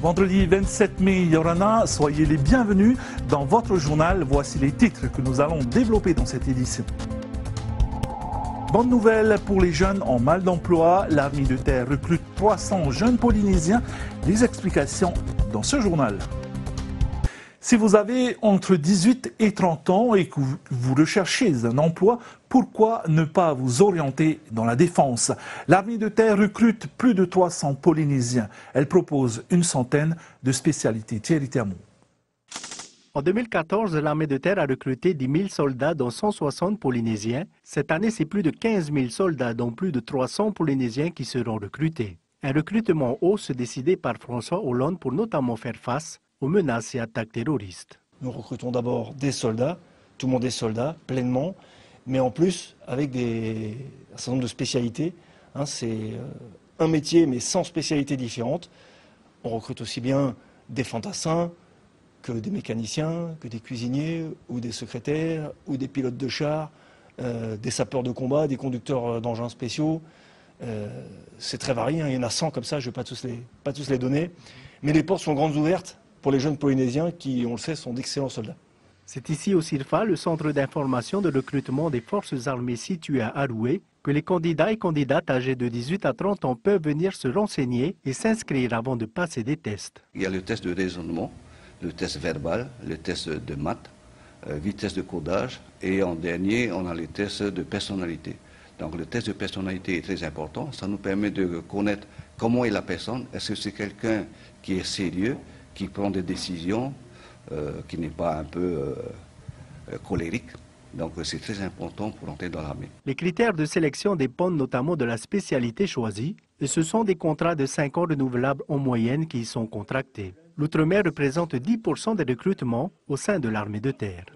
Vendredi 27 mai, Yorana, soyez les bienvenus dans votre journal. Voici les titres que nous allons développer dans cette édition. Bonne nouvelle pour les jeunes en mal d'emploi. L'armée de terre recrute 300 jeunes Polynésiens. Les explications dans ce journal. Si vous avez entre 18 et 30 ans et que vous recherchez un emploi, pourquoi ne pas vous orienter dans la défense? L'armée de terre recrute plus de 300 Polynésiens. Elle propose une centaine de spécialités. Thierry Thermot. En 2014, l'armée de terre a recruté 10 000 soldats, dont 160 Polynésiens. Cette année, c'est plus de 15 000 soldats, dont plus de 300 Polynésiens qui seront recrutés. Un recrutement en hausse décidé par François Hollande pour notamment faire face aux menaces et attaques terroristes. Nous recrutons d'abord des soldats, tout le monde est soldat, pleinement, mais en plus avec un certain nombre de spécialités. C'est un métier, mais 100 spécialités différentes. On recrute aussi bien des fantassins que des mécaniciens, que des cuisiniers, ou des secrétaires, ou des pilotes de chars, des sapeurs de combat, des conducteurs d'engins spéciaux. C'est très varié, il y en a 100 comme ça, je ne vais pas tous les donner. Mais les portes sont grandes ouvertes pour les jeunes Polynésiens qui, on le sait, sont d'excellents soldats. C'est ici au CIRFA, le centre d'information de recrutement des forces armées situé à Aroué, que les candidats et candidates âgés de 18 à 30 ans peuvent venir se renseigner et s'inscrire avant de passer des tests. Il y a le test de raisonnement, le test verbal, le test de maths, vitesse de codage et en dernier, on a les tests de personnalité. Donc le test de personnalité est très important, ça nous permet de connaître comment est la personne, est-ce que c'est quelqu'un qui est sérieux, qui prend des décisions, qui n'est pas un peu colérique. Donc c'est très important pour entrer dans l'armée. Les critères de sélection dépendent notamment de la spécialité choisie et ce sont des contrats de 5 ans renouvelables en moyenne qui y sont contractés. L'outre-mer représente 10% des recrutements au sein de l'armée de terre.